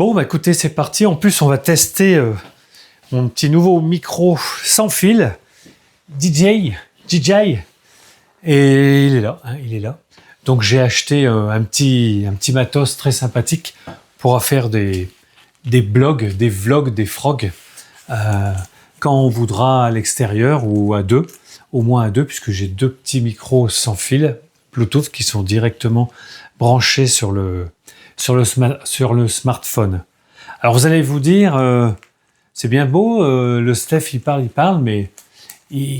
Bon, bah écoutez, c'est parti. En plus, on va tester mon petit nouveau micro sans fil, DJI. Et il est là, hein, il est là. Donc j'ai acheté un petit matos très sympathique pour faire des blogs, des vlogs, des frogs quand on voudra à l'extérieur ou à deux, au moins à deux, puisque j'ai deux petits micros sans fil Bluetooth qui sont directement branchés sur le smartphone. Alors vous allez vous dire, c'est bien beau, le Steph il parle, mais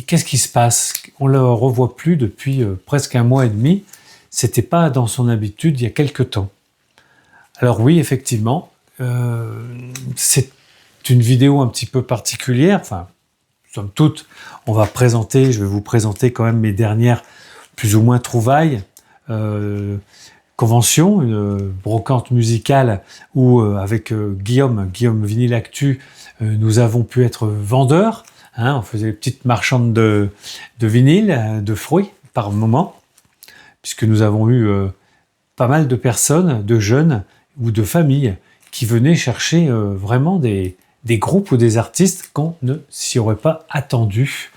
qu'est-ce qui se passe? On le revoit plus depuis presque un mois et demi. C'était pas dans son habitude il y a quelque temps. Alors oui, effectivement, c'est une vidéo un petit peu particulière. Enfin, somme toute, je vais vous présenter quand même mes dernières plus ou moins trouvailles. Convention, une brocante musicale où avec Guillaume Vinyl Actu, nous avons pu être vendeurs. Hein, on faisait des petites marchandes de vinyle, de fruits par moment, puisque nous avons eu pas mal de personnes, de jeunes ou de familles qui venaient chercher vraiment des groupes ou des artistes qu'on ne s'y aurait pas attendu.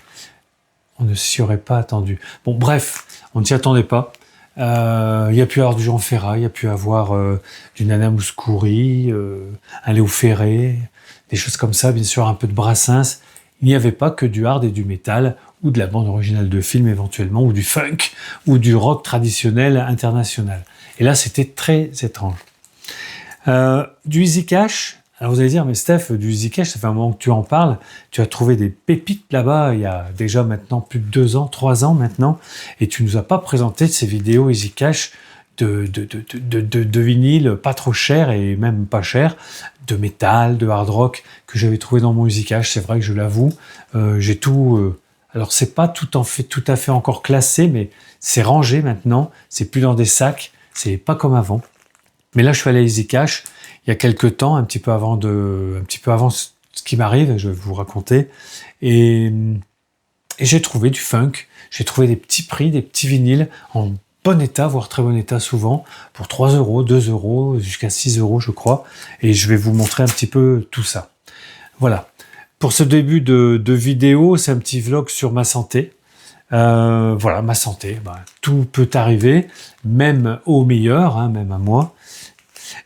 Bon, bref, on ne s'y attendait pas. Il y a pu avoir du Jean Ferrat, il y a pu avoir du Nana Mouskouri, un Léo Ferré, des choses comme ça, bien sûr un peu de Brassens. Il n'y avait pas que du hard et du métal, ou de la bande originale de film éventuellement, ou du funk, ou du rock traditionnel international. Et là, c'était très étrange. Du Easy Cash. Alors vous allez dire, mais Steph, du Easy Cash, ça fait un moment que tu en parles. Tu as trouvé des pépites là-bas il y a déjà maintenant plus de 2 ans, 3 ans maintenant, et tu nous as pas présenté ces vidéos Easy Cash de vinyle pas trop cher et même pas cher, de métal, de hard rock que j'avais trouvé dans mon Easy Cash. C'est vrai que je l'avoue, j'ai tout. Alors c'est pas tout à fait encore classé, mais c'est rangé maintenant. C'est plus dans des sacs. C'est pas comme avant. Mais là, je suis allé à Easy Cash il y a quelques temps, un petit peu avant ce qui m'arrive, je vais vous raconter. Et j'ai trouvé du funk. J'ai trouvé des petits prix, des petits vinyles en bon état, voire très bon état souvent, pour 3 euros, 2 euros, jusqu'à 6 euros, je crois. Et je vais vous montrer un petit peu tout ça. Voilà. Pour ce début de vidéo, c'est un petit vlog sur ma santé. Voilà, ma santé. Tout peut arriver, même au meilleur, hein, même à moi.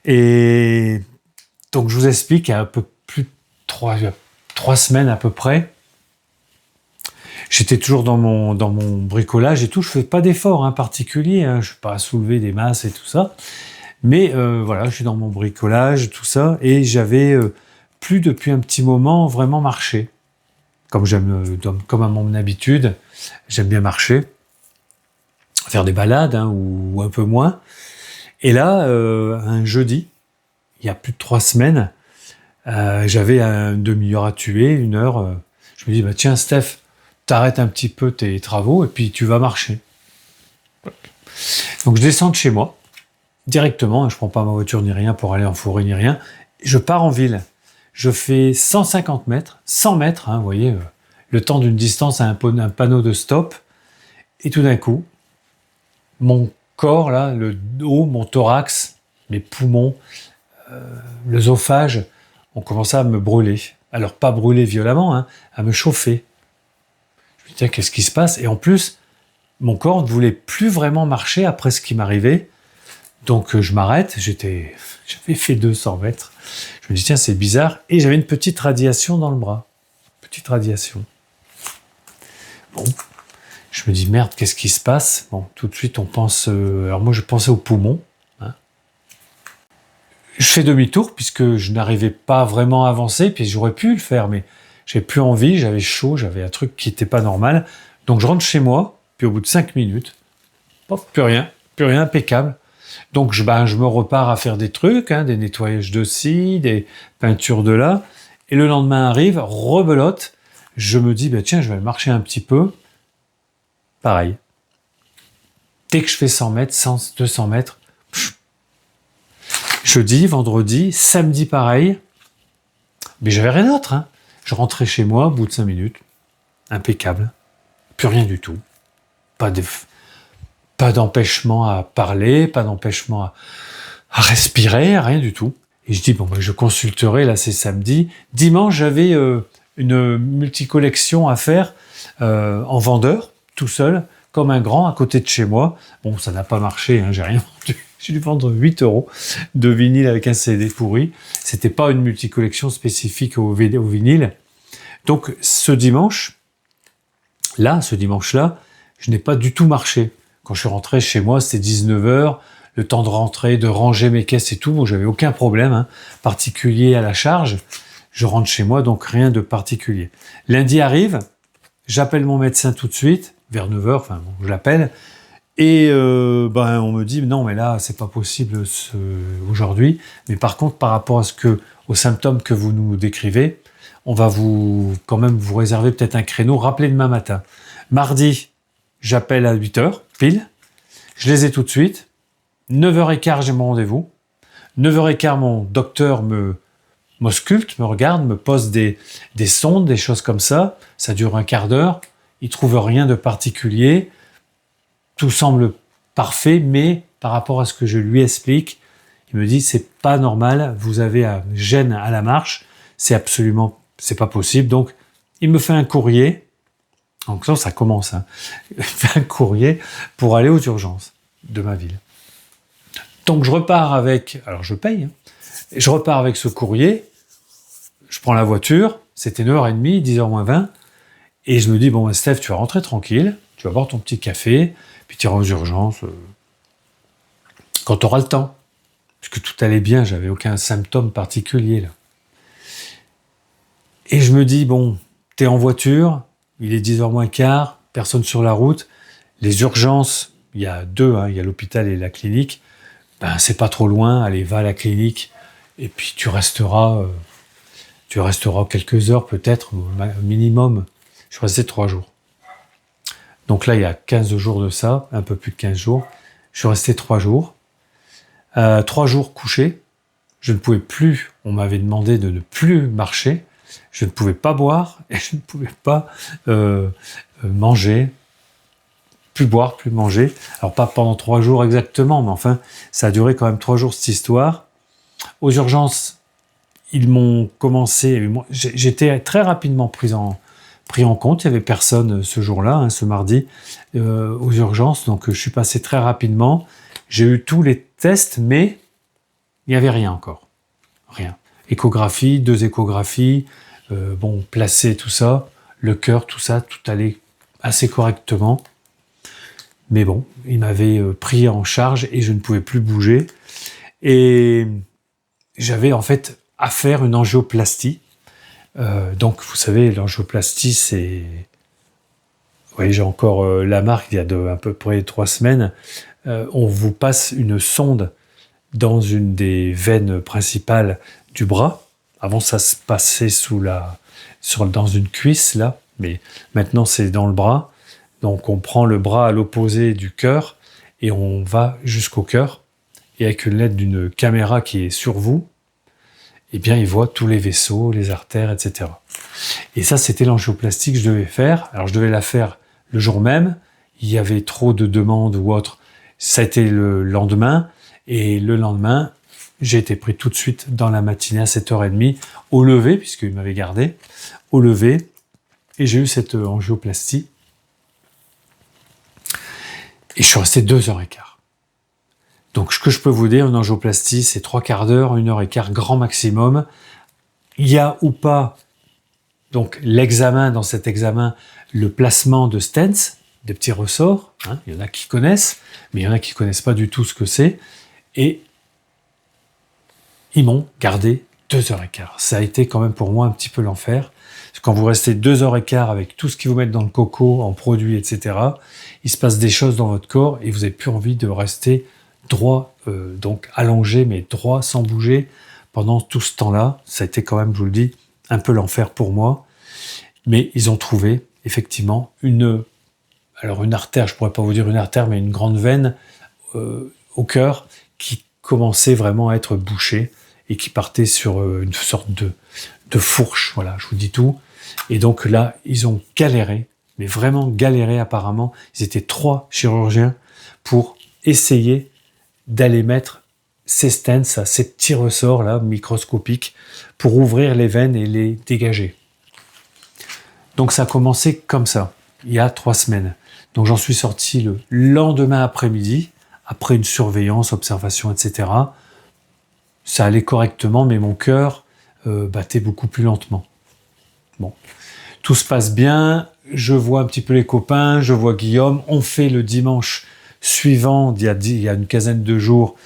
Et donc, je vous explique, il y a un peu plus de 3 semaines à peu près, j'étais toujours dans mon bricolage et tout. Je fais pas d'efforts particuliers, hein. Je ne fais pas soulever des masses et tout ça. Mais voilà, je suis dans mon bricolage, tout ça, et j'avais plus depuis un petit moment vraiment marché. Comme à mon habitude, j'aime bien marcher, faire des balades ou un peu moins. Et là, un jeudi, il y a plus de 3 semaines, j'avais une demi-heure à tuer, 1 heure. Je me dis, tiens Steph, t'arrêtes un petit peu tes travaux et puis tu vas marcher. Donc je descends de chez moi, directement, je prends pas ma voiture ni rien pour aller en forêt ni rien, je pars en ville. Je fais 150 mètres, 100 mètres, vous voyez, le temps d'une distance à un panneau de stop, et tout d'un coup, mon corps, là, le dos, mon thorax, mes poumons, l'œsophage ont commencé à me brûler. Alors pas brûler violemment, à me chauffer. Je me dis, tiens, qu'est-ce qui se passe? Et en plus, mon corps ne voulait plus vraiment marcher après ce qui m'arrivait. Donc je m'arrête, j'avais fait 200 mètres. Je me dis, tiens, c'est bizarre. Et j'avais une petite radiation dans le bras. Petite radiation. Bon. Je me dis, merde, qu'est-ce qui se passe? Bon, tout de suite, on pense... alors moi, je pensais aux poumons. Je fais demi-tour, puisque je n'arrivais pas vraiment à avancer, puis j'aurais pu le faire, mais j'avais plus envie, j'avais chaud, j'avais un truc qui n'était pas normal. Donc je rentre chez moi, puis au bout de 5 minutes, plus rien, impeccable. Donc je me repars à faire des trucs, des nettoyages de ci, des peintures de là, et le lendemain arrive, rebelote, je me dis, tiens, je vais marcher un petit peu. Pareil. Dès que je fais 100 mètres, 100, 200 mètres, jeudi, vendredi, samedi pareil, mais j'avais rien d'autre. Je rentrais chez moi au bout de 5 minutes, impeccable, plus rien du tout, pas d'empêchement à parler, pas d'empêchement à respirer, rien du tout. Et je dis, bon, ben, je consulterai, là c'est samedi. Dimanche, j'avais une multicollection à faire en vendeur, tout seul, comme un grand, à côté de chez moi. Bon, ça n'a pas marché, hein, j'ai rien vendu. J'ai dû vendre 8 € de vinyle avec un CD pourri. C'était pas une multicollection spécifique au vinyle. Donc, ce dimanche-là, je n'ai pas du tout marché. Quand je suis rentré chez moi, c'était 19h, le temps de rentrer, de ranger mes caisses et tout. Moi, j'avais aucun problème, hein, particulier à la charge. Je rentre chez moi, donc rien de particulier. Lundi arrive, j'appelle mon médecin tout de suite, vers 9h, enfin, bon, je l'appelle. Et on me dit non mais là c'est pas possible aujourd'hui. Mais par contre par rapport aux symptômes que vous nous décrivez, on va quand même vous réserver peut-être un créneau. Rappelez demain matin. Mardi, j'appelle à 8h pile. Je les ai tout de suite. 9h15 j'ai mon rendez-vous. 9h15 mon docteur m'ausculte, me regarde, me pose des sondes, des choses comme ça. Ça dure un quart d'heure. Il trouve rien de particulier. Tout semble parfait, mais par rapport à ce que je lui explique, il me dit c'est pas normal, vous avez un gêne à la marche, c'est pas possible. Donc, il me fait un courrier. Donc ça commence, hein. Il fait un courrier pour aller aux urgences de ma ville. Donc je repars alors je paye, hein. Je repars avec ce courrier, je prends la voiture, c'était 9h30, 10h moins 20, et je me dis, bon, Steph, tu vas rentrer tranquille, tu vas boire ton petit café, puis tu iras aux urgences quand tu auras le temps. Puisque tout allait bien, j'avais aucun symptôme particulier là. Et je me dis, bon, t'es en voiture, il est 10h moins quart, personne sur la route, les urgences, il y a deux, hein, il y a l'hôpital et la clinique, c'est pas trop loin, allez, va à la clinique, et puis tu resteras quelques heures peut-être, au minimum. Je suis resté 3 jours. Donc là, il y a 15 jours de ça, un peu plus de 15 jours. Je suis resté 3 jours. 3 jours couché. Je ne pouvais plus, on m'avait demandé de ne plus marcher. Je ne pouvais pas boire et je ne pouvais pas manger. Plus boire, plus manger. Alors pas pendant 3 jours exactement, mais enfin, ça a duré quand même 3 jours cette histoire. Aux urgences, ils m'ont commencé... J'étais très rapidement pris en compte, il n'y avait personne ce jour-là, hein, ce mardi, aux urgences, donc je suis passé très rapidement, j'ai eu tous les tests, mais il n'y avait rien encore, rien. Échographie, 2 échographies, placé tout ça, le cœur, tout ça, tout allait assez correctement, mais bon, il m'avait pris en charge et je ne pouvais plus bouger, et j'avais en fait à faire une angioplastie. Donc, vous savez, l'angioplastie, c'est... Vous voyez, j'ai encore la marque, il y a à peu près 3 semaines. On vous passe une sonde dans une des veines principales du bras. Avant, ça se passait dans une cuisse, là. Mais maintenant, c'est dans le bras. Donc, on prend le bras à l'opposé du cœur et on va jusqu'au cœur. Et avec l'aide d'une caméra qui est sur vous, eh bien, il voit tous les vaisseaux, les artères, etc. Et ça, c'était l'angioplastie que je devais faire. Alors, je devais la faire le jour même. Il y avait trop de demandes ou autre. Ça a été le lendemain. Et le lendemain, j'ai été pris tout de suite dans la matinée à 7h30, au lever, puisqu'il m'avait gardé, au lever. Et j'ai eu cette angioplastie. Et je suis resté 2h15. Donc, ce que je peux vous dire, une angioplastie, c'est 3/4 d'heure, 1h15 grand maximum. Il y a ou pas, donc, l'examen, dans cet examen, le placement de stents, des petits ressorts. Hein, il y en a qui connaissent, mais il y en a qui connaissent pas du tout ce que c'est. Et ils m'ont gardé 2h15. Ça a été quand même pour moi un petit peu l'enfer. Parce que quand vous restez 2h15 avec tout ce qu'ils vous mettent dans le coco, en produits, etc., il se passe des choses dans votre corps et vous n'avez plus envie de rester droit, donc allongé, mais droit, sans bouger, pendant tout ce temps-là. Ça a été quand même, je vous le dis, un peu l'enfer pour moi. Mais ils ont trouvé, effectivement, une artère, je pourrais pas vous dire une artère, mais une grande veine au cœur qui commençait vraiment à être bouchée et qui partait sur une sorte de fourche. Voilà, je vous dis tout. Et donc là, ils ont galéré, mais vraiment galéré apparemment. Ils étaient 3 chirurgiens pour essayer d'aller mettre ces stents, ces petits ressorts là, microscopiques, pour ouvrir les veines et les dégager. Donc ça a commencé comme ça, il y a 3 semaines. Donc j'en suis sorti le lendemain après-midi, après une surveillance, observation, etc. Ça allait correctement, mais mon cœur battait beaucoup plus lentement. Bon, tout se passe bien, je vois un petit peu les copains, je vois Guillaume, on fait le dimanche suivant, il y a une quinzaine de jours,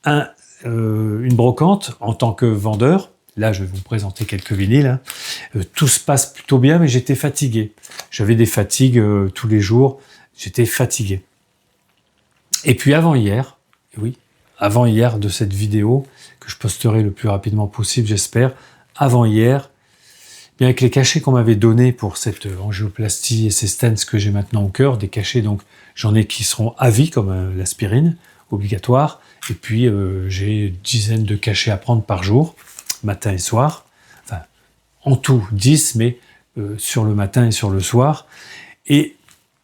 une brocante en tant que vendeur. Là, je vais vous présenter quelques vinyles. Hein. Tout se passe plutôt bien, mais j'étais fatigué. J'avais des fatigues tous les jours. J'étais fatigué. Et puis avant hier de cette vidéo, que je posterai le plus rapidement possible, j'espère, avant hier, bien avec les cachets qu'on m'avait donnés pour cette angioplastie et ces stents que j'ai maintenant au cœur, des cachets, donc j'en ai qui seront à vie, comme l'aspirine, obligatoire, et puis j'ai une dizaine de cachets à prendre par jour, matin et soir, enfin en tout 10, mais sur le matin et sur le soir, et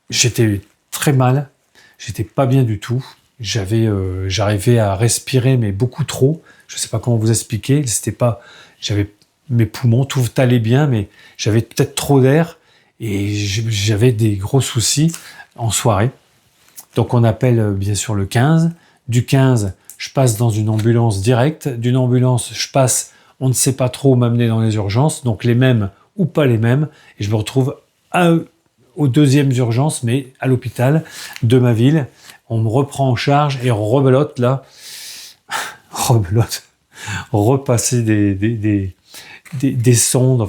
j'étais très mal, j'étais pas bien du tout, j'arrivais à respirer mais beaucoup trop, je sais pas comment vous expliquer, j'avais mes poumons, tout allait bien, mais j'avais peut-être trop d'air et j'avais des gros soucis en soirée. Donc on appelle bien sûr le 15. Du 15, je passe dans une ambulance directe. D'une ambulance, je passe, on ne sait pas trop, m'amener dans les urgences, donc les mêmes ou pas les mêmes, et je me retrouve aux deuxièmes urgences, mais à l'hôpital de ma ville. On me reprend en charge et rebelote là, repasser des sondes,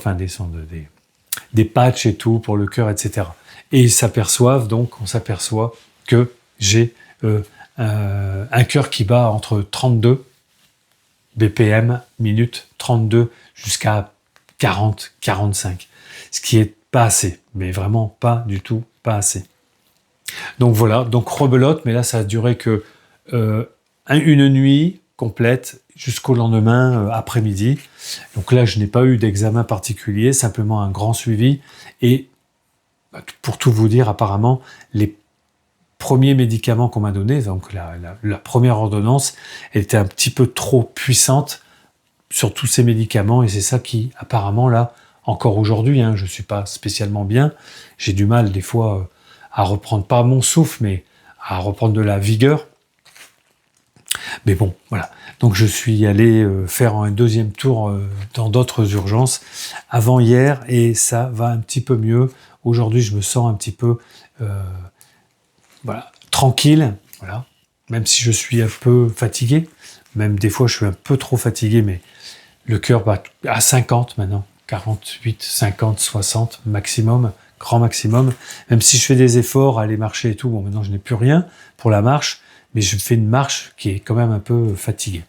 des patchs et tout pour le cœur, etc. Et on s'aperçoit que j'ai un cœur qui bat entre 32 BPM minute, 32 jusqu'à 40, 45. Ce qui est pas assez, mais vraiment pas du tout, pas assez. Donc voilà, donc rebelote, mais là ça a duré que une nuit complète jusqu'au lendemain après-midi. Donc là, je n'ai pas eu d'examen particulier, simplement un grand suivi. Et pour tout vous dire, apparemment, les premiers médicaments qu'on m'a donnés, donc la première ordonnance, elle était un petit peu trop puissante sur tous ces médicaments. Et c'est ça qui, apparemment, là, encore aujourd'hui, je ne suis pas spécialement bien. J'ai du mal, des fois, à reprendre, pas mon souffle, mais à reprendre de la vigueur. Mais bon, voilà. Donc je suis allé faire un deuxième tour dans d'autres urgences avant hier et ça va un petit peu mieux. Aujourd'hui, je me sens un petit peu tranquille, voilà. Même si je suis un peu fatigué, même des fois je suis un peu trop fatigué, mais le cœur bat à 50 maintenant, 48, 50, 60 maximum, grand maximum. Même si je fais des efforts à aller marcher et tout, bon maintenant je n'ai plus rien pour la marche, mais je fais une marche qui est quand même un peu fatiguée.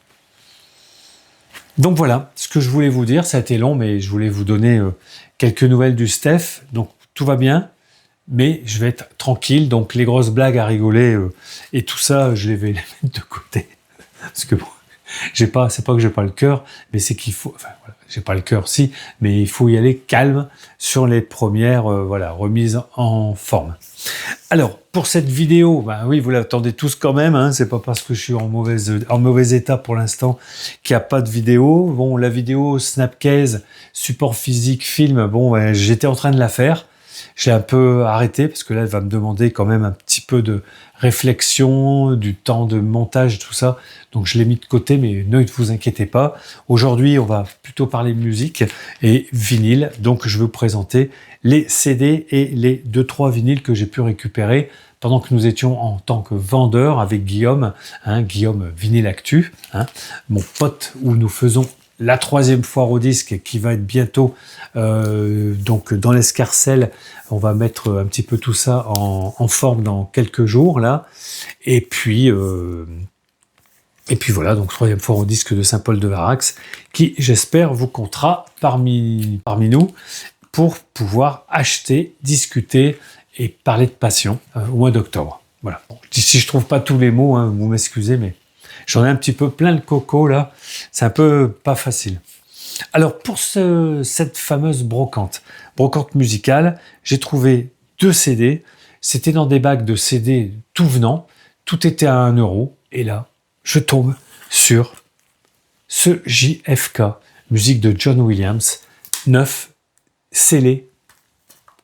Donc voilà, ce que je voulais vous dire, ça a été long, mais je voulais vous donner quelques nouvelles du Steph. Donc tout va bien, mais je vais être tranquille. Donc les grosses blagues à rigoler et tout ça, je vais les mettre de côté. Parce que bon, c'est pas que j'ai pas le cœur, mais c'est qu'il faut... Enfin voilà, j'ai pas le cœur si, mais il faut y aller calme sur les premières remises en forme. Alors, pour cette vidéo, oui, vous l'attendez tous quand même, c'est pas parce que je suis en mauvais état pour l'instant qu'il n'y a pas de vidéo. Bon, la vidéo Snapcase, support physique, film, j'étais en train de la faire. J'ai un peu arrêté parce que là, elle va me demander quand même un petit peu de réflexion, du temps de montage, tout ça. Donc, je l'ai mis de côté, mais ne vous inquiétez pas. Aujourd'hui, on va plutôt parler de musique et vinyle. Donc, je vais vous présenter les CD et les 2-3 vinyles que j'ai pu récupérer pendant que nous étions en tant que vendeurs avec Guillaume, Guillaume Vinyl Actu, mon pote, où nous faisons la 3e foire au disque qui va être bientôt donc dans l'escarcelle. On va mettre un petit peu tout ça en forme dans quelques jours là. Et puis voilà, donc 3e foire au disque de Saint-Paul-de-Varax qui, j'espère, vous comptera parmi nous pour pouvoir acheter, discuter et parler de passion au mois d'octobre. Voilà. Bon, si je trouve pas tous les mots, vous m'excusez, mais j'en ai un petit peu plein le coco là. C'est un peu pas facile. Alors pour cette fameuse brocante musicale, j'ai trouvé 2 CD. C'était dans des bacs de CD tout venant. Tout était à 1 €. Et là, je tombe sur ce JFK, musique de John Williams, neuf, scellé,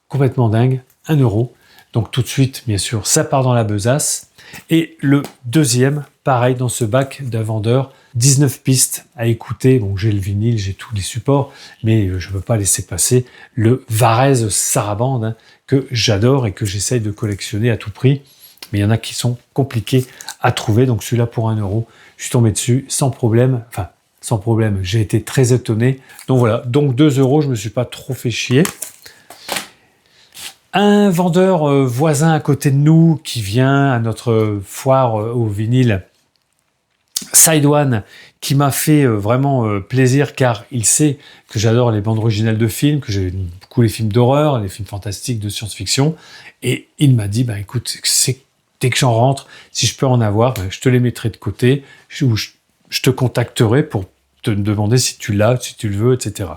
complètement dingue, 1 euro. Donc tout de suite, bien sûr, ça part dans la besace. Et le deuxième, pareil, dans ce bac d'un vendeur, 19 pistes à écouter. Bon, j'ai le vinyle, j'ai tous les supports, mais je ne veux pas laisser passer le Varèse Sarabande, hein, que j'adore et que j'essaye de collectionner à tout prix. Mais il y en a qui sont compliqués à trouver. Donc celui-là pour 1 euro, je suis tombé dessus sans problème. Enfin, sans problème, j'ai été très étonné. Donc voilà, donc 2 euros, je ne me suis pas trop fait chier. Un vendeur voisin à côté de nous qui vient à notre foire au vinyle, Side One, qui m'a fait vraiment plaisir car il sait que j'adore les bandes originales de films, que j'aime beaucoup les films d'horreur, les films fantastiques de science-fiction. Et il m'a dit, bah écoute, dès que j'en rentre, si je peux en avoir, bah, je te les mettrai de côté, je te contacterai pour te demander si tu l'as, si tu le veux, etc.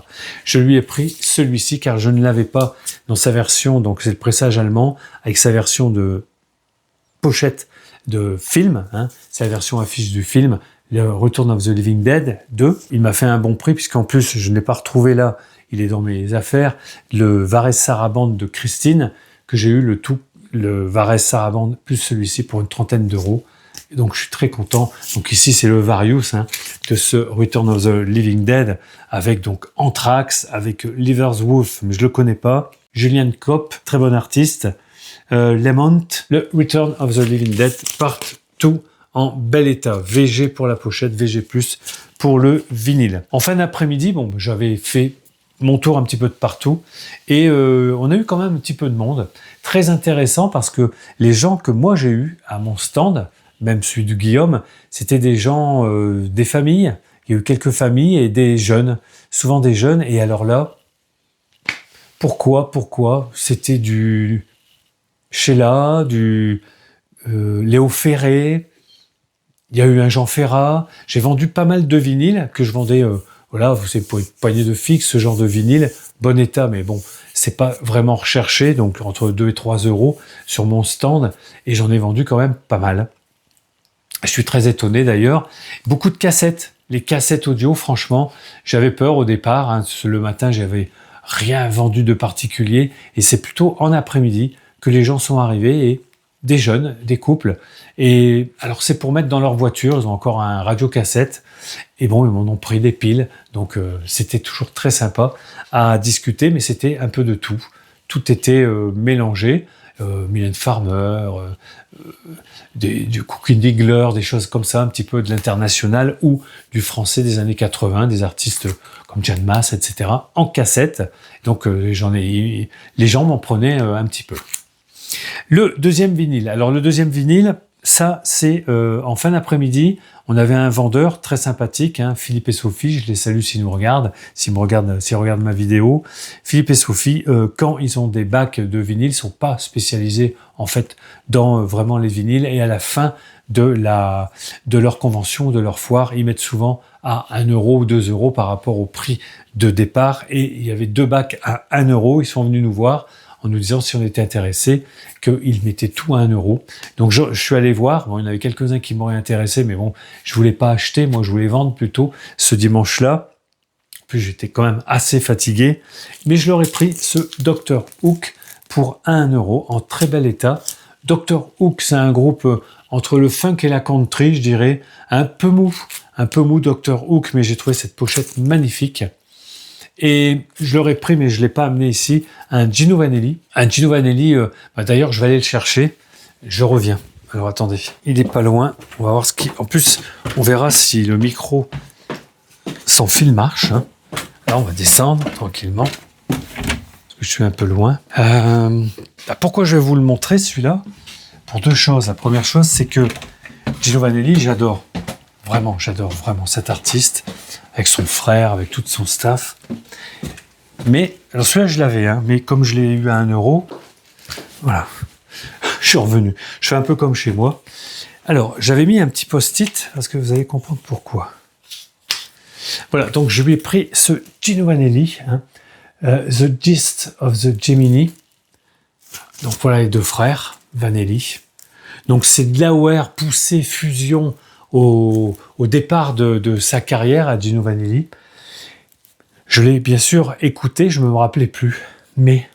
Je lui ai pris celui-ci car je ne l'avais pas dans sa version, donc c'est le pressage allemand, avec sa version de pochette de film, hein, c'est la version affiche du film, le Return of the Living Dead 2. Il m'a fait un bon prix puisqu'en plus je ne l'ai pas retrouvé là, il est dans mes affaires, le Varèse Sarabande de Christine, que j'ai eu le Varèse Sarabande plus celui-ci pour une 30aine d'euros. Donc je suis très content. Donc ici c'est le Various, hein, de ce Return of the Living Dead avec donc Anthrax, avec Liver's Wolf, mais je le connais pas. Julian Cope, très bon artiste. Lemont, le Return of the Living Dead Part 2 en bel état. VG pour la pochette, VG+ pour le vinyle. En fin d'après-midi, bon, j'avais fait mon tour un petit peu de partout et on a eu quand même un petit peu de monde. Très intéressant parce que les gens que moi j'ai eu à mon stand, même celui du Guillaume, c'était des gens, des familles. Il y a eu quelques familles et des jeunes, souvent des jeunes. Et alors là, pourquoi c'était du Sheila, du Léo Ferré, il y a eu un Jean Ferrat. J'ai vendu pas mal de vinyles que je vendais, voilà, c'est pour une poignée de fixe, ce genre de vinyle, bon état, mais bon, c'est pas vraiment recherché, donc entre 2 et 3 euros sur mon stand, et j'en ai vendu quand même pas mal. Je suis très étonné d'ailleurs. Beaucoup de cassettes. Les cassettes audio, franchement, j'avais peur au départ. Hein. Le matin, j'avais rien vendu de particulier. Et c'est plutôt en après-midi que les gens sont arrivés, et des jeunes, des couples. Et alors, c'est pour mettre dans leur voiture. Ils ont encore un radiocassette. Et bon, ils m'en ont pris des piles. Donc, c'était toujours très sympa à discuter. Mais c'était un peu de tout. Tout était mélangé. Mylène Farmer, du Cookie Diggler, des choses comme ça, un petit peu de l'international ou du français des années 80, des artistes comme Jan Mass, etc., en cassette. Donc les gens m'en prenaient un petit peu. Le deuxième vinyle. Alors le deuxième vinyle, ça c'est en fin d'après-midi, on avait un vendeur très sympathique, hein, Philippe et Sophie, je les salue s'ils regardent ma vidéo. Philippe et Sophie, quand ils ont des bacs de vinyle, ils sont pas spécialisés en fait dans vraiment les vinyles, et à la fin de leur convention, de leur foire, ils mettent souvent à 1 euro ou 2 euros par rapport au prix de départ, et il y avait 2 bacs à 1 euro, ils sont venus nous voir en nous disant si on était intéressé, qu'ils mettaient tout à 1 euro. Donc je suis allé voir, bon, il y en avait quelques-uns qui m'auraient intéressé, mais bon, je voulais pas acheter, moi je voulais vendre plutôt ce dimanche-là. Puis j'étais quand même assez fatigué, mais je leur ai pris ce Dr Hook pour 1 euro, en très bel état. Dr Hook, c'est un groupe entre le funk et la country, je dirais, un peu mou Dr Hook, mais j'ai trouvé cette pochette magnifique. Et je leur ai pris, mais je ne l'ai pas amené ici, un Gino Vanelli. Un Gino Vanelli, d'ailleurs, je vais aller le chercher. Je reviens. Alors, attendez. Il n'est pas loin. On va voir ce qui... En plus, on verra si le micro sans fil marche. Hein. Là, on va descendre tranquillement. Parce que je suis un peu loin. Pourquoi je vais vous le montrer, celui-là? Pour 2 choses. La première chose, c'est que Gino Vanelli, j'adore vraiment cet artiste, avec son frère, avec tout son staff. Mais, alors celui-là, je l'avais, hein, mais comme je l'ai eu à 1 euro, voilà, je suis revenu. Je fais un peu comme chez moi. Alors, j'avais mis un petit post-it, parce que vous allez comprendre pourquoi. Voilà, donc je lui ai pris ce Gino Vanelli, hein, The Gist of the Gemini. Donc voilà les 2 frères, Vanelli. Donc c'est de l'AOR poussé, fusion, au départ de sa carrière à Gino Vanelli. Je l'ai bien sûr écouté, je ne me rappelais plus, mais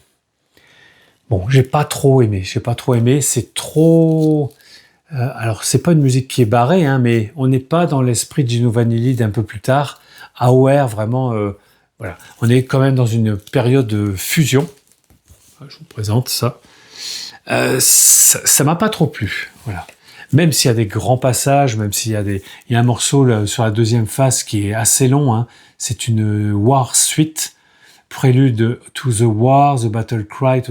bon, j'ai pas trop aimé, c'est trop... alors, c'est pas une musique qui est barrée, hein, mais on n'est pas dans l'esprit de Gino Vanelli d'un peu plus tard. Aware, vraiment, voilà. On est quand même dans une période de fusion. Je vous présente ça. Ça m'a pas trop plu, voilà. Même s'il y a des grands passages, même s'il y a il y a un morceau là, sur la deuxième phase qui est assez long, hein. C'est une War Suite, prélude to the War, the Battle Cry.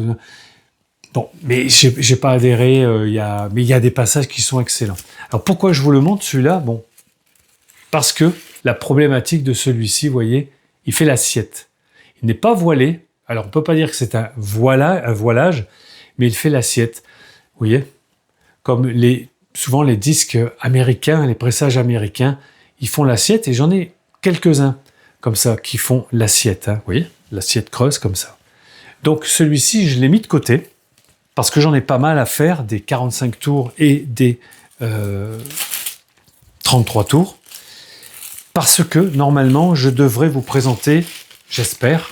Bon, mais j'ai pas adhéré. Mais il y a des passages qui sont excellents. Alors pourquoi je vous le montre celui-là? Bon, parce que la problématique de celui-ci, vous voyez, il fait l'assiette. Il n'est pas voilé. Alors on peut pas dire que c'est un voilage, mais il fait l'assiette. Vous voyez, comme souvent les disques américains, les pressages américains, ils font l'assiette et j'en ai quelques-uns comme ça qui font l'assiette. Hein, vous voyez, l'assiette creuse comme ça. Donc celui-ci, je l'ai mis de côté. Parce que j'en ai pas mal à faire, des 45 tours et des 33 tours. Parce que, normalement, je devrais vous présenter, j'espère,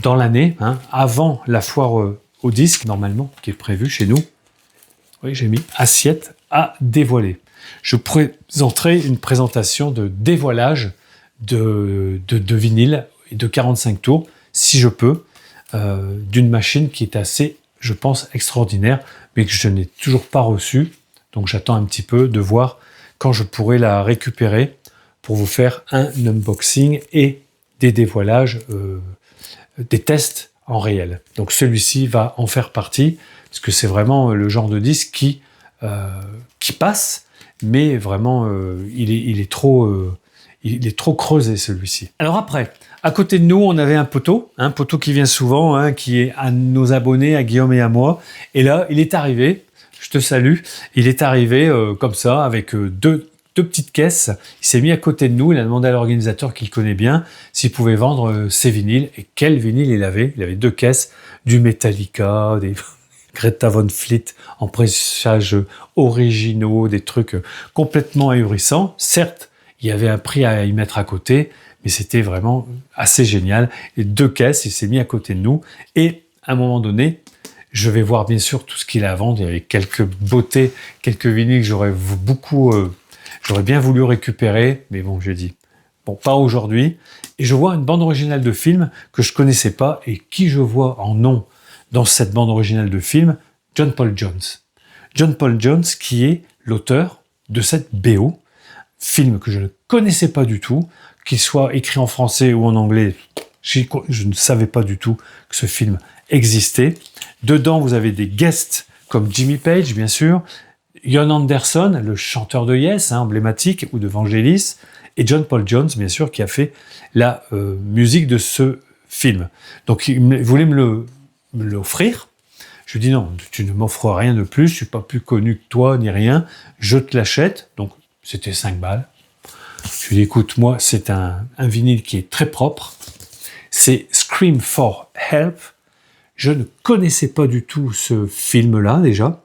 dans l'année, hein, avant la foire au disque, normalement, qui est prévue chez nous. Oui, j'ai mis assiette à dévoiler. Je présenterai une présentation de dévoilage de vinyle et de 45 tours, si je peux, d'une machine qui est assez, je pense, extraordinaire, mais que je n'ai toujours pas reçue. Donc j'attends un petit peu de voir quand je pourrai la récupérer pour vous faire un unboxing et des dévoilages, des tests en réel. Donc celui-ci va en faire partie, parce que c'est vraiment le genre de disque qui passe, mais vraiment il est trop creusé celui-ci. Alors après, à côté de nous, on avait un poteau qui vient souvent, hein, qui est à nos abonnés, à Guillaume et à moi. Et là, il est arrivé, je te salue, il est arrivé comme ça, avec deux petites caisses. Il s'est mis à côté de nous, il a demandé à l'organisateur qu'il connaît bien s'il pouvait vendre ses vinyles. Et quel vinyle il avait? Il avait 2 caisses, du Metallica, des Greta Van Fleet en pressages originaux, des trucs complètement ahurissants. Certes, il y avait un prix à y mettre à côté, mais c'était vraiment assez génial. Et 2 caisses, il s'est mis à côté de nous. Et à un moment donné, je vais voir bien sûr tout ce qu'il a à vendre. Il y avait quelques beautés, quelques vinyles que j'aurais bien voulu récupérer. Mais bon, j'ai dit, bon, pas aujourd'hui. Et je vois une bande originale de film que je connaissais pas. Et qui je vois en nom dans cette bande originale de film? John Paul Jones. John Paul Jones qui est l'auteur de cette BO. Film que je ne connaissais pas du tout, qu'il soit écrit en français ou en anglais, je ne savais pas du tout que ce film existait. Dedans, vous avez des guests comme Jimmy Page, bien sûr, Ian Anderson, le chanteur de Yes, hein, emblématique, ou de Vangelis, et John Paul Jones, bien sûr, qui a fait la musique de ce film. Donc, il voulait me l'offrir. Je lui dis non, tu ne m'offres rien de plus, je suis pas plus connu que toi, ni rien, je te l'achète. Donc, c'était 5 balles. Je lui dis, écoute, moi, c'est un vinyle qui est très propre. C'est Scream for Help. Je ne connaissais pas du tout ce film-là, déjà.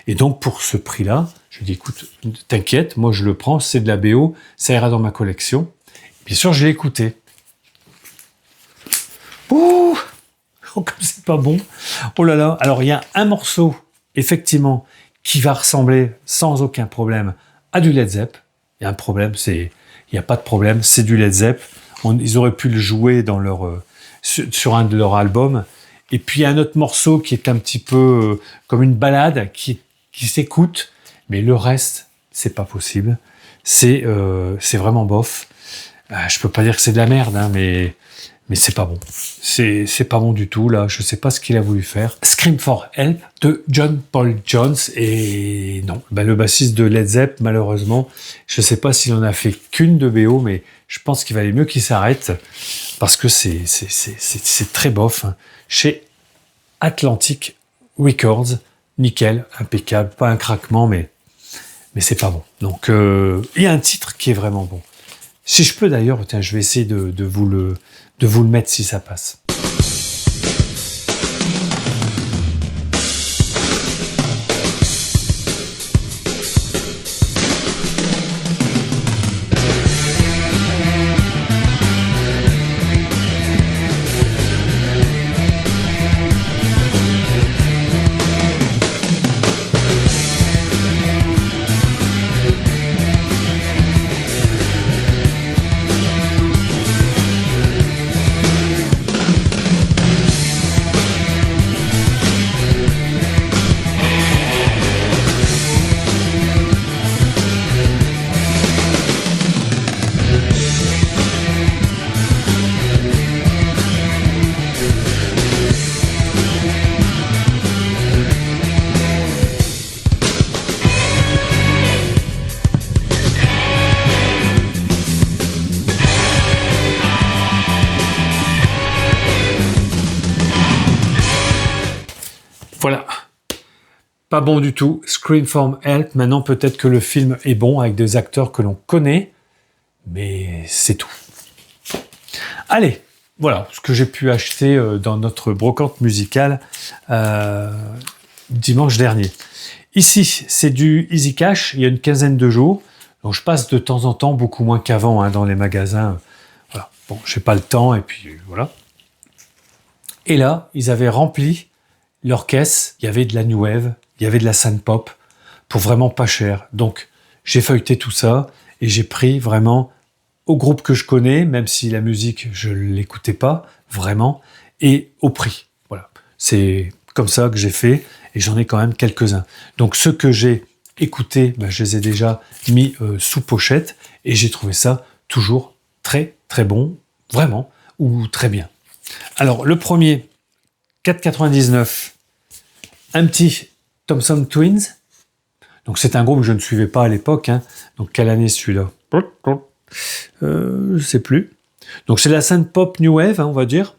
Et donc, pour ce prix-là, je lui dis, écoute, t'inquiète, moi, je le prends, c'est de la BO, ça ira dans ma collection. Bien sûr, je l'ai écouté. Ouh! Oh, comme c'est pas bon. Oh là là. Alors, il y a un morceau, effectivement, qui va ressembler, sans aucun problème, à du Led Zepp. Il y a un problème, il n'y a pas de problème, c'est du Led Zepp. Ils auraient pu le jouer dans sur un de leurs albums. Et puis il y a un autre morceau qui est un petit peu comme une balade qui s'écoute, mais le reste, c'est pas possible. C'est vraiment bof. Je peux pas dire que c'est de la merde, hein, mais c'est pas bon. C'est pas bon du tout, là. Je sais pas ce qu'il a voulu faire. Scream for Help de John Paul Jones. Et non, le bassiste de Led Zepp, malheureusement, je sais pas s'il en a fait qu'une de BO, mais je pense qu'il valait mieux qu'il s'arrête parce que c'est très bof. Hein. Chez Atlantic Records, nickel, impeccable, pas un craquement, mais c'est pas bon. Donc, il y a un titre qui est vraiment bon. Si je peux d'ailleurs, tiens, je vais essayer de vous le mettre si ça passe. Voilà. Pas bon du tout. Scream for Help. Maintenant, peut-être que le film est bon avec des acteurs que l'on connaît, mais c'est tout. Allez, voilà ce que j'ai pu acheter dans notre brocante musicale dimanche dernier. Ici, c'est du Easy Cash. Il y a une quinzaine de jours. Donc, je passe de temps en temps, beaucoup moins qu'avant, dans les magasins. Voilà. Bon, j'ai pas le temps, et puis voilà. Et là, ils avaient rempli leur caisse. Il y avait de la New Wave, il y avait de la Sun Pop, pour vraiment pas cher. Donc, j'ai feuilleté tout ça, et j'ai pris vraiment au groupe que je connais, même si la musique, je l'écoutais pas, vraiment, et au prix. Voilà. C'est comme ça que j'ai fait, et j'en ai quand même quelques-uns. Donc, ceux que j'ai écoutés, je les ai déjà mis sous pochette, et j'ai trouvé ça toujours très, très bon, vraiment, ou très bien. Alors, le premier, 4,99, un petit Thompson Twins. Donc, c'est un groupe que je ne suivais pas à l'époque. Donc, quelle année celui-là? Je sais plus. Donc, c'est de la synth pop new wave, on va dire.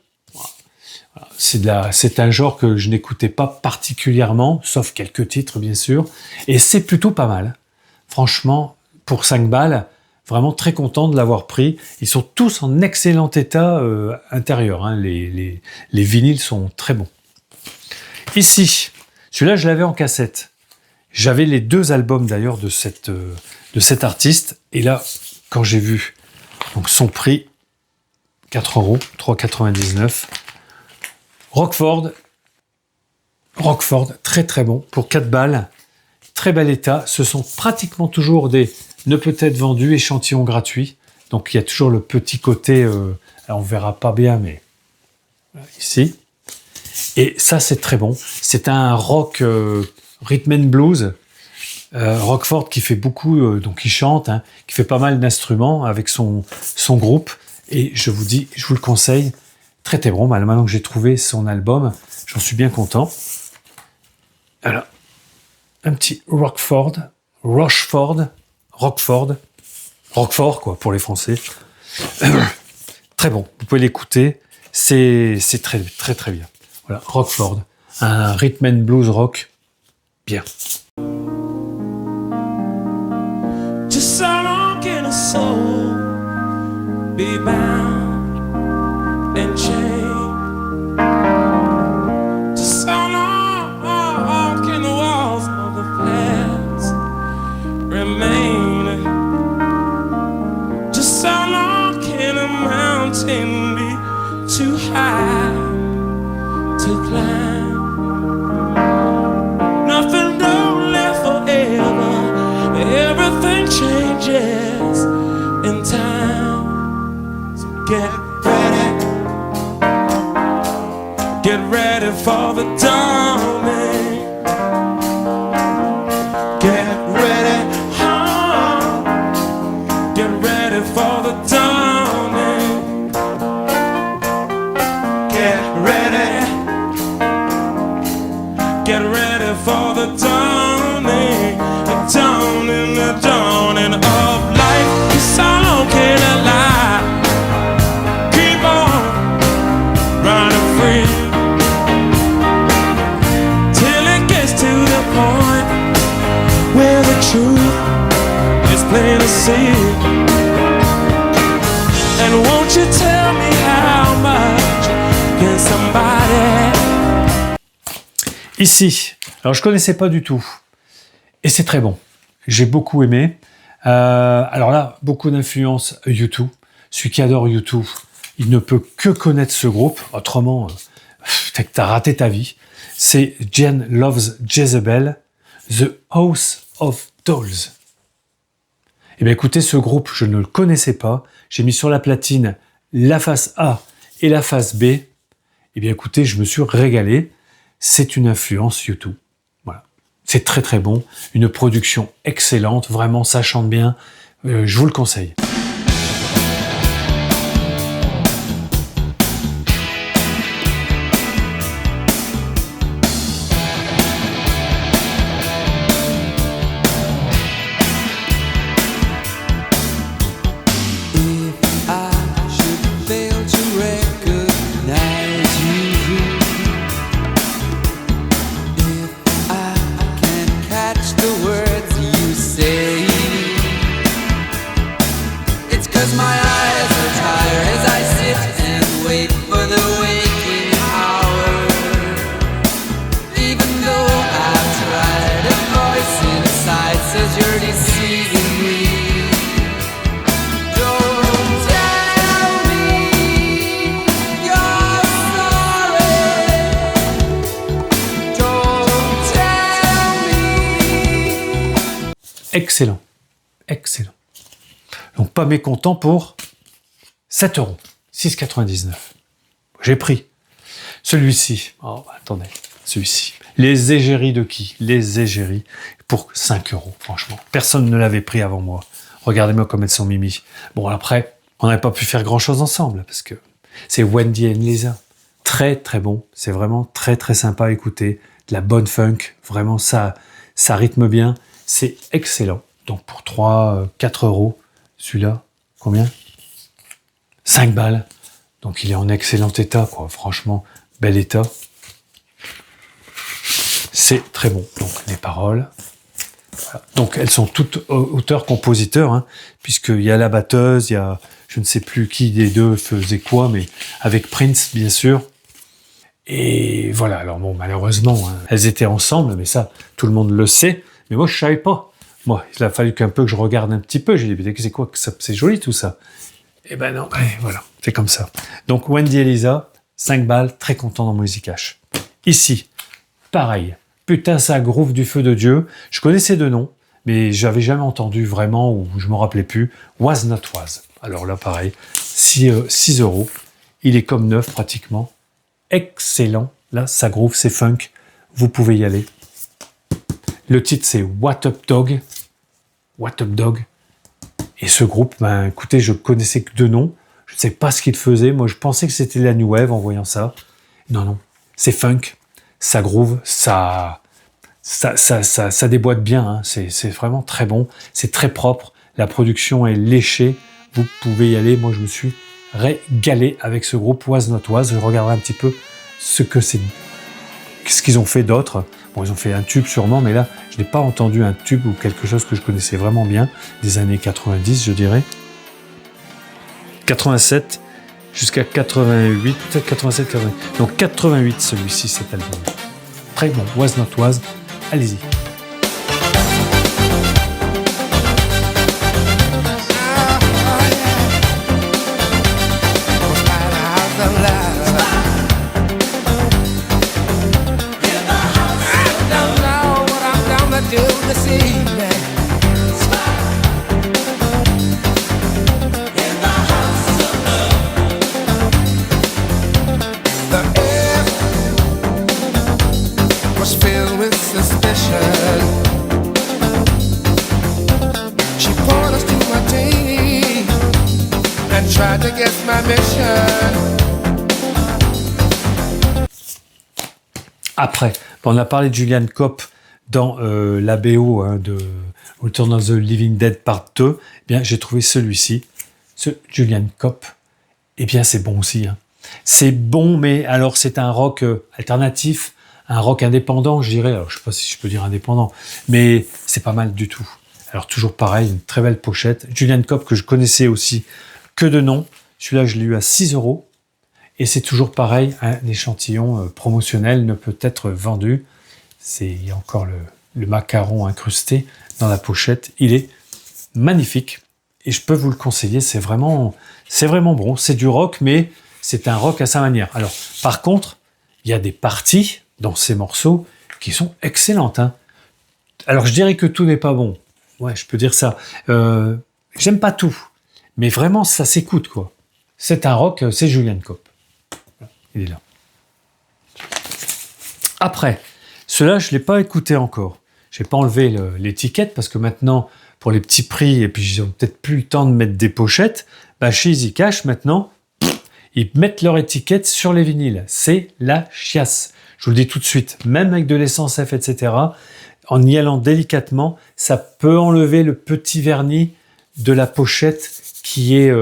C'est un genre que je n'écoutais pas particulièrement, sauf quelques titres, bien sûr. Et c'est plutôt pas mal. Franchement, pour 5 balles, vraiment très content de l'avoir pris. Ils sont tous en excellent état intérieur. Les vinyles sont très bons. Ici, celui-là, je l'avais en cassette. J'avais les 2 albums d'ailleurs de cet artiste. Et là, quand j'ai vu donc son prix, 4 €, 3,99. Rockford, très très bon, pour 4 balles. Très bel état. Ce sont pratiquement toujours des ne peut-être vendus, échantillons gratuits. Donc il y a toujours le petit côté, alors on verra pas bien, mais ici. Et ça, c'est très bon. C'est un rock rhythm and blues. Rockford qui fait beaucoup, donc il chante, qui fait pas mal d'instruments avec son groupe. Et je vous le conseille, très très bon. Maintenant que j'ai trouvé son album, j'en suis bien content. Alors, un petit Rockford quoi, pour les Français. Très bon, vous pouvez l'écouter, c'est très très très bien. Voilà, Rockford, un rhythm and blues rock, bien. Just so long can a soul be bound and chained. Just so long can the walls of the past remain. Just so long can a mountain be too high to climb. Nothing don't live forever. Everything changes in time. So get ready for the dawning. Get ready for the dawning. Get ready for the dawning. The dawning of life. It's how long can I lie? Keep on running free till it gets to the point where the truth is plain to see. And won't you tell me how much can somebody? Ici, alors je connaissais pas du tout, et c'est très bon. J'ai beaucoup aimé. Alors là, beaucoup d'influence U2. Celui qui adore U2, il ne peut que connaître ce groupe. Autrement, t'as raté ta vie. C'est Jen Loves Jezebel, The House of Dolls. Eh bien, écoutez, ce groupe, je ne le connaissais pas. J'ai mis sur la platine la face A et la face B. Eh bien, écoutez, je me suis régalé. C'est une influence U2. C'est très très bon, une production excellente, vraiment ça chante bien, je vous le conseille. excellent. Excellent. Donc pas mécontent pour 7 €, 6,99 €. J'ai pris celui-ci. Oh, attendez, celui-ci. Les égéries de qui? Les égéries pour 5 €, franchement. Personne ne l'avait pris avant moi. Regardez-moi comme elles sont mimi. Bon, après, on n'avait pas pu faire grand-chose ensemble parce que c'est Wendy et Lisa. Très, très bon. C'est vraiment très, très sympa à écouter. De la bonne funk. Vraiment, ça rythme bien. C'est excellent. Donc, pour 4 €, celui-là, combien? 5 balles. Donc, il est en excellent état, quoi. Franchement, bel état. C'est très bon. Donc, les paroles. Voilà. Donc, elles sont toutes auteurs-compositeurs, hein, puisqu'il y a la batteuse, il y a, je ne sais plus qui des deux faisait quoi, mais avec Prince, bien sûr. Et voilà. Alors, bon, malheureusement, hein, elles étaient ensemble, mais ça, tout le monde le sait. Mais moi, je savais pas. Moi, il a fallu qu'un peu que je regarde un petit peu. J'ai dit, mais c'est quoi? C'est joli, tout ça. Eh ben non, voilà, c'est comme ça. Donc, Wendy et Lisa, 5 balles, très content dans Music Cash. Ici, pareil. Putain, ça groove du feu de Dieu. Je connaissais deux noms, mais j'avais jamais entendu vraiment, ou je me rappelais plus. Was Not Was. Alors là, pareil, 6 €. Il est comme neuf, pratiquement. Excellent. Là, ça groove, c'est funk. Vous pouvez y aller. Le titre, c'est What Up Dog. What Up Dog. Et ce groupe, ben, écoutez, je connaissais que deux noms. Je ne sais pas ce qu'ils faisaient. Moi, je pensais que c'était la New Wave en voyant ça. Non, non. C'est funk. Ça groove. Ça déboîte bien. Hein. C'est vraiment très bon. C'est très propre. La production est léchée. Vous pouvez y aller. Moi, je me suis régalé avec ce groupe Was Not Was. Je regarderai un petit peu ce qu'ils ont fait d'autre. Bon, ils ont fait un tube sûrement, mais là, je n'ai pas entendu un tube ou quelque chose que je connaissais vraiment bien, des années 90, je dirais. 87 jusqu'à 88, 87, 88. Donc 88, celui-ci, cet album. Très bon, Was Not Was. Allez-y. Après, on a parlé de Julian Cope dans la BO hein, de Return of the Living Dead Part 2. Eh bien, j'ai trouvé celui-ci, ce Julian Cope. Eh bien, c'est bon aussi. Hein. C'est bon, mais alors c'est un rock alternatif, un rock indépendant, je dirais. Alors, je ne sais pas si je peux dire indépendant, mais c'est pas mal du tout. Alors, toujours pareil, une très belle pochette. Julian Cope, que je connaissais aussi que de nom. Celui-là, je l'ai eu à 6 €. Et c'est toujours pareil, un échantillon promotionnel ne peut être vendu. Il y a encore le macaron incrusté dans la pochette. Il est magnifique et je peux vous le conseiller. C'est vraiment bon. C'est du rock, mais c'est un rock à sa manière. Alors, par contre, il y a des parties dans ces morceaux qui sont excellentes. Hein. Alors, je dirais que tout n'est pas bon. Ouais, je peux dire ça. J'aime pas tout, mais vraiment, ça s'écoute, quoi. C'est un rock, c'est Julian Cope. Il est là. Après, ceux-là, je ne l'ai pas écouté encore. Je n'ai pas enlevé l'étiquette parce que maintenant, pour les petits prix, et puis ils n'ont peut-être plus le temps de mettre des pochettes, bah chez Easy Cash, maintenant, ils mettent leur étiquette sur les vinyles. C'est la chiasse. Je vous le dis tout de suite, même avec de l'essence F, etc., en y allant délicatement, ça peut enlever le petit vernis de la pochette qui est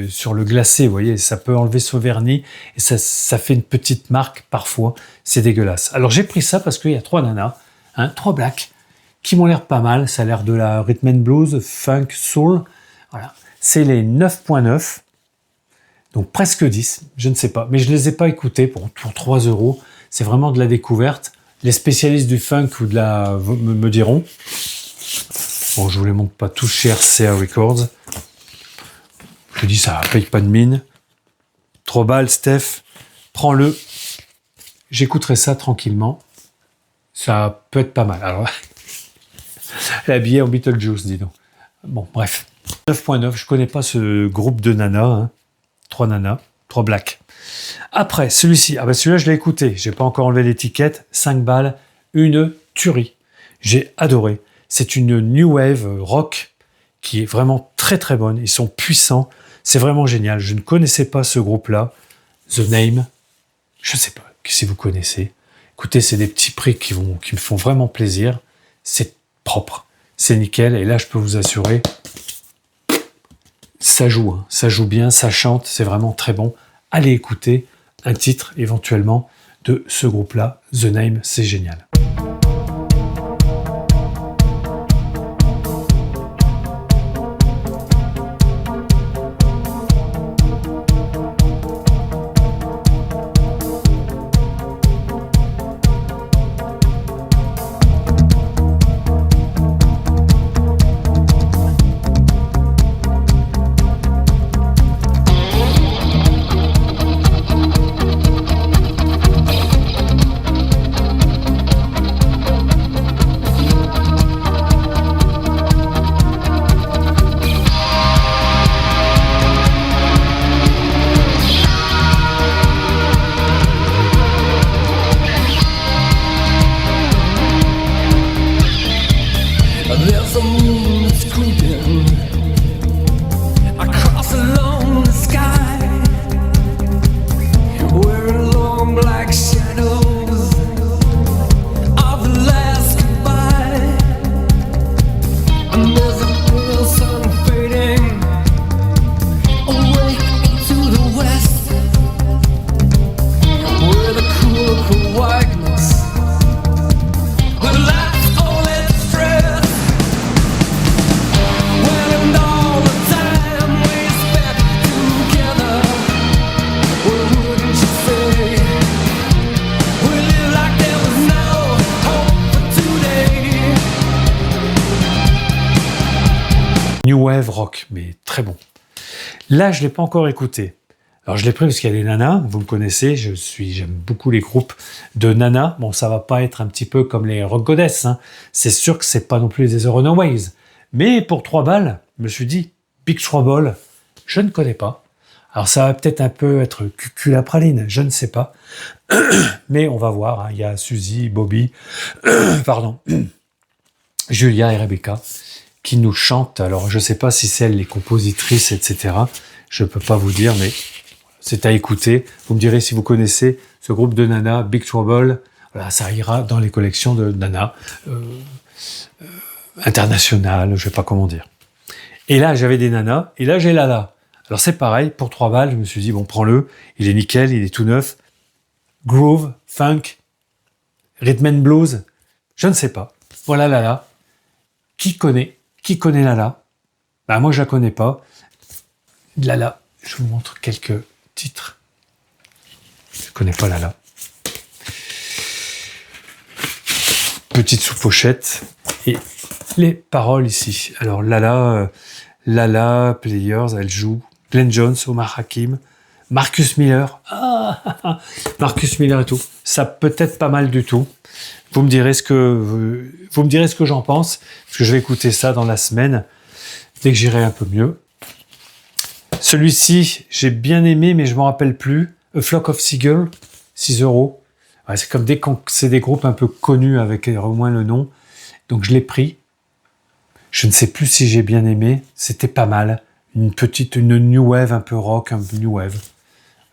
sur le glacé, vous voyez, ça peut enlever ce vernis et ça fait une petite marque parfois, c'est dégueulasse. Alors j'ai pris ça parce qu'il y a 3 nanas, hein, 3 blacks, qui m'ont l'air pas mal, ça a l'air de la rhythm and blues, funk, soul, voilà. C'est les 9.9, donc presque 10, je ne sais pas, mais je les ai pas écoutés pour 3 €, c'est vraiment de la découverte. Les spécialistes du funk ou de la me diront. Bon, je vous les montre pas tous chez RCA Records. Je dis ça paye pas de mine. 3 balles, Steph. Prends-le. J'écouterai ça tranquillement. Ça peut être pas mal. Alors, Elle est habillée en Beetlejuice, dis donc. Bon, bref. 9.9, je connais pas ce groupe de nanas. Hein. 3 nanas, 3 blacks. Après, celui-ci, celui-là, je l'ai écouté. J'ai pas encore enlevé l'étiquette. 5 balles, une tuerie. J'ai adoré. C'est une new wave rock qui est vraiment très très bonne. Ils sont puissants. C'est vraiment génial. Je ne connaissais pas ce groupe-là. The Name. Je sais pas si vous connaissez. Écoutez, c'est des petits prix qui me font vraiment plaisir. C'est propre. C'est nickel. Et là, je peux vous assurer, ça joue. Hein. Ça joue bien, ça chante. C'est vraiment très bon. Allez écouter un titre éventuellement de ce groupe-là. The Name, c'est génial. There's a moon that's creeping across along the sky. We're long black shadows of the last goodbye. And there's a pale sun fading away to the west, where the cool whiteness will last all its stress. New Wave Rock, mais très bon. Là, je ne l'ai pas encore écouté. Alors, je l'ai pris parce qu'il y a des nanas, vous me connaissez, j'aime beaucoup les groupes de nanas. Bon, ça va pas être un petit peu comme les Rock Goddess, hein. C'est sûr que c'est pas non plus des Runaways. Mais pour 3 balles, je me suis dit, Big Trouble, je ne connais pas. Alors, ça va peut-être un peu être cucul à praline, je ne sais pas. Mais on va voir, hein. Il y a Suzy, Bobby, pardon, Julia et Rebecca qui nous chantent. Alors, je ne sais pas si c'est elles les compositrices, etc. Je ne peux pas vous dire, mais c'est à écouter. Vous me direz si vous connaissez ce groupe de nanas, Big Trouble. Voilà, ça ira dans les collections de nanas internationales, je ne sais pas comment dire. Et là, j'avais des nanas, et là, j'ai Lala. Alors, c'est pareil, pour 3 balles, je me suis dit, bon, prends-le, il est nickel, il est tout neuf. Groove, funk, rhythm and blues, je ne sais pas. Voilà Lala. Qui connaît Lala? Ben, moi, je la connais pas. Lala, je vous montre quelques titres. Je connais pas Lala. Petite sous-pochette. Et les paroles ici. Alors Lala, Players, elle joue Glenn Jones, Omar Hakim, Marcus Miller. Marcus Miller et tout. Ça peut être pas mal du tout. Vous me direz ce que j'en pense, parce que je vais écouter ça dans la semaine, dès que j'irai un peu mieux. Celui-ci, j'ai bien aimé, mais je ne m'en rappelle plus. A Flock of Seagulls, 6 €. Ouais, c'est comme c'est des groupes un peu connus avec au moins le nom. Donc je l'ai pris. Je ne sais plus si j'ai bien aimé. C'était pas mal. Une new wave, un peu rock, un peu new wave.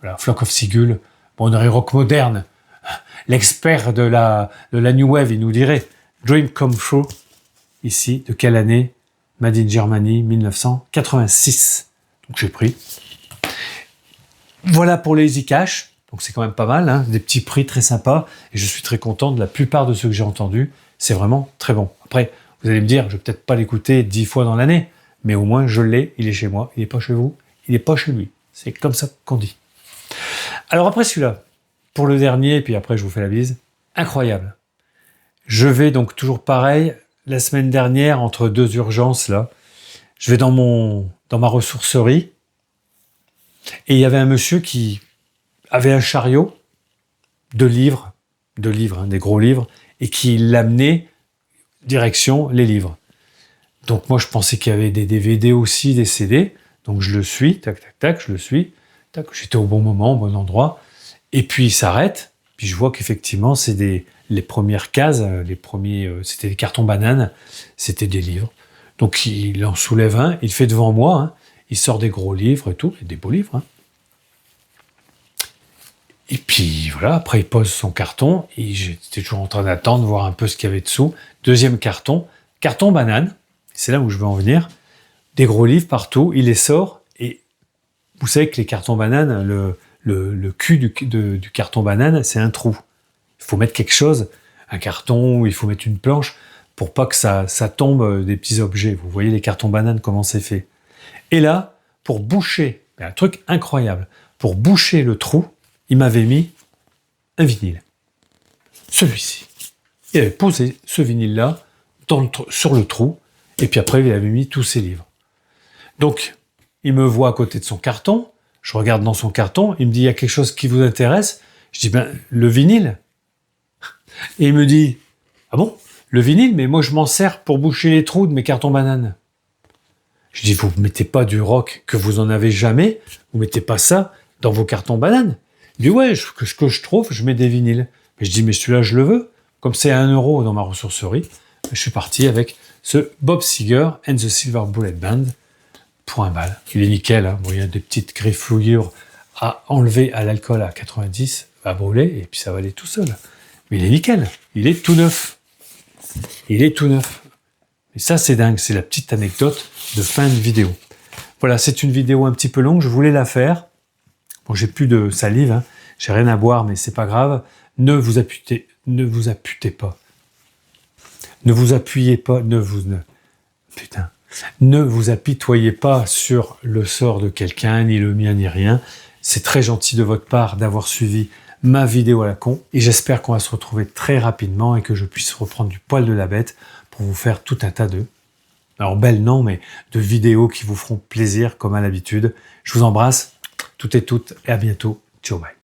Voilà, Flock of Seagulls. Bon, on aurait rock moderne. L'expert de la new wave, il nous dirait Dream Come True. Ici, de quelle année? Made in Germany, 1986. Donc j'ai pris. Voilà pour les Easy Cash. Donc c'est quand même pas mal, hein, des petits prix très sympas. Et je suis très content de la plupart de ceux que j'ai entendus. C'est vraiment très bon. Après, vous allez me dire, je vais peut-être pas l'écouter 10 fois dans l'année, mais au moins je l'ai, il est chez moi, il n'est pas chez vous, il n'est pas chez lui. C'est comme ça qu'on dit. Alors après celui-là, pour le dernier, et puis après je vous fais la bise, incroyable. Je vais donc toujours pareil, la semaine dernière, entre 2 urgences, là, je vais dans ma ressourcerie, et il y avait un monsieur qui avait un chariot de livres, hein, des gros livres, et qui l'amenait direction les livres. Donc moi, je pensais qu'il y avait des DVD aussi, des CD. Donc je le suis, tac, tac, tac, je le suis. Tac, j'étais au bon moment, au bon endroit. Et puis il s'arrête. Puis je vois qu'effectivement, c'est les premières cases, c'était des cartons bananes, c'était des livres. Donc il en soulève un, il fait devant moi, hein. Il sort des gros livres et tout, des beaux livres. Hein. Et puis voilà, après il pose son carton, et j'étais toujours en train d'attendre, voir un peu ce qu'il y avait dessous. Deuxième carton banane, c'est là où je veux en venir. Des gros livres partout, il les sort, et vous savez que les cartons bananes, le cul du carton banane, c'est un trou. Il faut mettre quelque chose, un carton, ou il faut mettre une planche, pour pas que ça tombe des petits objets. Vous voyez les cartons bananes, comment c'est fait. Et là, pour boucher, un truc incroyable, pour boucher le trou, il m'avait mis un vinyle. Celui-ci. Il avait posé ce vinyle-là sur le trou, et puis après, il avait mis tous ses livres. Donc, il me voit à côté de son carton, je regarde dans son carton, il me dit, il y a quelque chose qui vous intéresse? Je dis, le vinyle. Et il me dit, ah bon, le vinyle, mais moi je m'en sers pour boucher les trous de mes cartons bananes. Je dis, vous ne mettez pas du rock que vous en avez jamais, vous mettez pas ça dans vos cartons bananes. Il dit, ouais, ce que je trouve, je mets des vinyles. Mais je dis, mais celui-là, je le veux. Comme c'est à 1 € dans ma ressourcerie, je suis parti avec ce Bob Seger and the Silver Bullet Band pour 1 balle. Il est nickel, hein. Bon, il y a des petites griffouillures à enlever à l'alcool à 90, à brûler, et puis ça va aller tout seul. Mais il est nickel, il est tout neuf. Il est tout neuf. Et ça, c'est dingue, c'est la petite anecdote de fin de vidéo. Voilà, c'est une vidéo un petit peu longue, je voulais la faire. Bon, j'ai plus de salive, hein. J'ai rien à boire, mais c'est pas grave. Ne vous appuyez pas. Ne vous apitoyez pas sur le sort de quelqu'un, ni le mien, ni rien. C'est très gentil de votre part d'avoir suivi ma vidéo à la con, et j'espère qu'on va se retrouver très rapidement et que je puisse reprendre du poil de la bête pour vous faire tout un tas alors belles non, mais de vidéos qui vous feront plaisir comme à l'habitude. Je vous embrasse toutes et toutes, et à bientôt. Ciao, bye.